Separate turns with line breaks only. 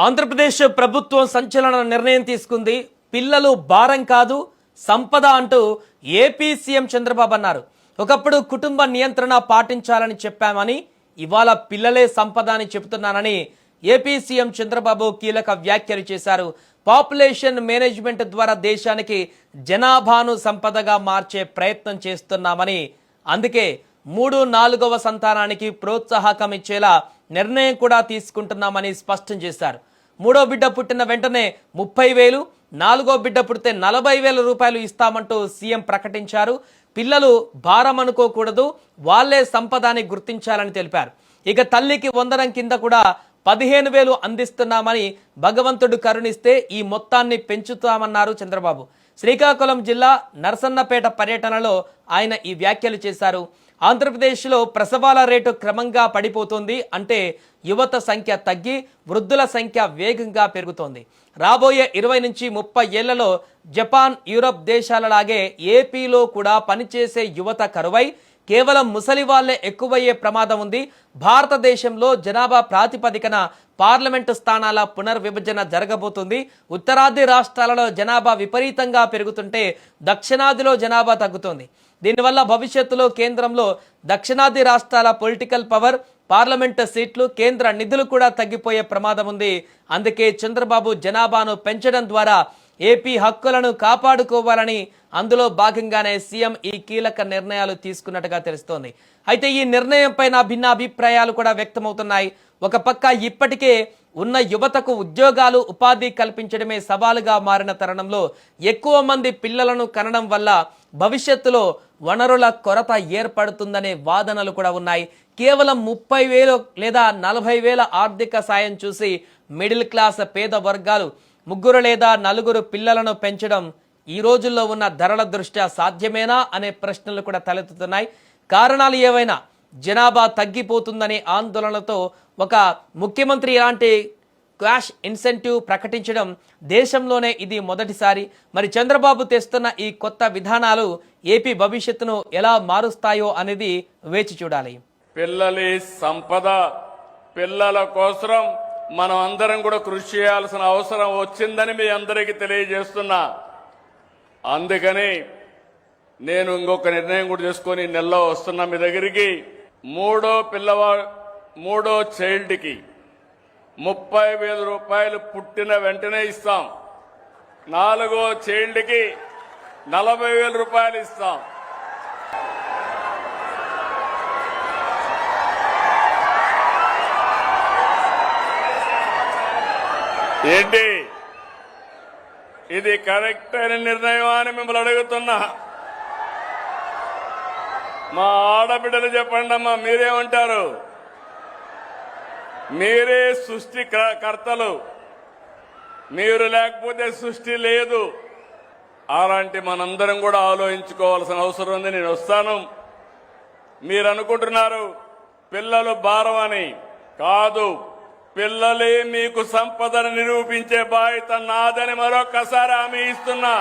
ఆంధ్రప్రదేశ్ ప్రభుత్వం సంచలన నిర్ణయం తీసుకుంది. పిల్లలు భారం కాదు సంపద అంటూ ఏపీ సీఎం చంద్రబాబు అన్నారు. ఒకప్పుడు కుటుంబ నియంత్రణ పాటించాలని చెప్పామని ఇవాళ పిల్లలే సంపద అని చెబుతున్నానని ఏపీ సీఎం చంద్రబాబు కీలక వ్యాఖ్యలు చేశారు. పాపులేషన్ మేనేజ్మెంట్ ద్వారా దేశానికి జనాభాను సంపదగా మార్చే ప్రయత్నం చేస్తున్నామని, అందుకే 3-4వ సంతానానికి ప్రోత్సాహకం ఇచ్చేలా నిర్ణయం కూడా తీసుకుంటున్నామని స్పష్టం చేశారు. 3వ బిడ్డ పుట్టిన వెంటనే 30,000, 4వ బిడ్డ పుడితే 40,000 రూపాయలు ఇస్తామంటూ సీఎం ప్రకటించారు. పిల్లలు భారం అనుకోకూడదు, వాళ్లే సంపదని గుర్తించాలని తెలిపారు. ఇక తల్లికి వందనం కింద కూడా 15,000 అందిస్తున్నామని, భగవంతుడు కరుణిస్తే ఈ మొత్తాన్ని పెంచుతామన్నారు చంద్రబాబు. శ్రీకాకుళం జిల్లా నరసన్నపేట పర్యటనలో ఆయన ఈ వ్యాఖ్యలు చేశారు. ఆంధ్రప్రదేశ్లో ప్రసవాల రేటు క్రమంగా పడిపోతుంది, అంటే యువత సంఖ్య తగ్గి వృద్ధుల సంఖ్య వేగంగా పెరుగుతోంది. రాబోయే 20 నుంచి 30 ఏళ్లలో జపాన్, యూరప్ దేశాలలాగే ఏపీలో కూడా పనిచేసే యువత కరువై కేవలం ముసలి వాళ్లే ఎక్కువయ్యే ప్రమాదం ఉంది. భారతదేశంలో జనాభా ప్రాతిపదికన పార్లమెంటు స్థానాల పునర్విభజన జరగబోతుంది. ఉత్తరాది రాష్ట్రాలలో జనాభా విపరీతంగా పెరుగుతుంటే దక్షిణాదిలో జనాభా తగ్గుతోంది. దీనివల్ల భవిష్యత్తులో కేంద్రంలో దక్షిణాది రాష్ట్రాల పొలిటికల్ పవర్, పార్లమెంటు సీట్లు, కేంద్ర నిధులు కూడా తగ్గిపోయే ప్రమాదం ఉంది. అందుకే చంద్రబాబు జనాభాను పెంచడం ద్వారా ఏపీ హక్కులను కాపాడుకోవాలని, అందులో భాగంగానే సీఎం ఈ కీలక నిర్ణయాలు తీసుకున్నట్టుగా తెలుస్తోంది. అయితే ఈ నిర్ణయంపై భిన్న అభిప్రాయాలు కూడా వ్యక్తమవుతున్నాయి. ఒక పక్క ఇప్పటికే ఉన్న యువతకు ఉద్యోగాలు, ఉపాధి కల్పించడమే సవాలుగా మారిన తరుణంలో ఎక్కువ మంది పిల్లలను కనడం వల్ల భవిష్యత్తులో వనరుల కొరత ఏర్పడుతుందనే వాదనలు కూడా ఉన్నాయి. కేవలం 30,000 లేదా 40,000 ఆర్థిక సాయం చూసి మిడిల్ క్లాస్ పేద వర్గాలు 3 లేదా 4 పిల్లలను పెంచడం ఈ రోజుల్లో ఉన్న ధరల దృష్ట్యా సాధ్యమేనా అనే ప్రశ్నలు కూడా తలెత్తుతున్నాయి. కారణాలు ఏవైనా జనాభా తగ్గిపోతుందనే ఆందోళనతో ఒక ముఖ్యమంత్రి ఇలాంటి క్యాష్ ఇన్సెంటివ్ ప్రకటించడం దేశంలోనే ఇది మొదటిసారి. మరి చంద్రబాబు తెస్తున్న ఈ కొత్త విధానాలు ఏపీ భవిష్యత్తును ఎలా మారుస్తాయో అనేది వేచి చూడాలి.
పిల్లలి సంపద, పిల్లల కోసం మనం అందరం కూడా కృషి చేయాల్సిన అవసరం వచ్చిందని మీ అందరికీ తెలియజేస్తున్నా. అందుకని నేను ఇంకొక నిర్ణయం కూడా చేసుకొని నెలలో వస్తున్నా మీ దగ్గరికి. మూడో చైల్డ్కి 30,000 రూపాయలు పుట్టిన వెంటనే ఇస్తాం. 4వ చైల్డ్కి 40,000 రూపాయలు ఇస్తాం. ఏంటి ఇది కరెక్ట్ అయిన నిర్ణయం అని మిమ్మల్ని అడుగుతున్నా. మా ఆడబిడ్డలు చెప్పండి అమ్మా, మీరేమంటారు? మీరే సృష్టి కర్తలు, మీరు లేకపోతే సృష్టి లేదు. అలాంటి మనందరం కూడా ఆలోచించుకోవాల్సిన అవసరం ఉంది. నేను వస్తాను. మీరు అనుకుంటున్నారు పిల్లలు భారం అని. కాదు, పిల్లలే మీకు సంపదను నిరూపించే బాధ్యత నాదని మరొక్కసారి హామీ ఇస్తున్నా.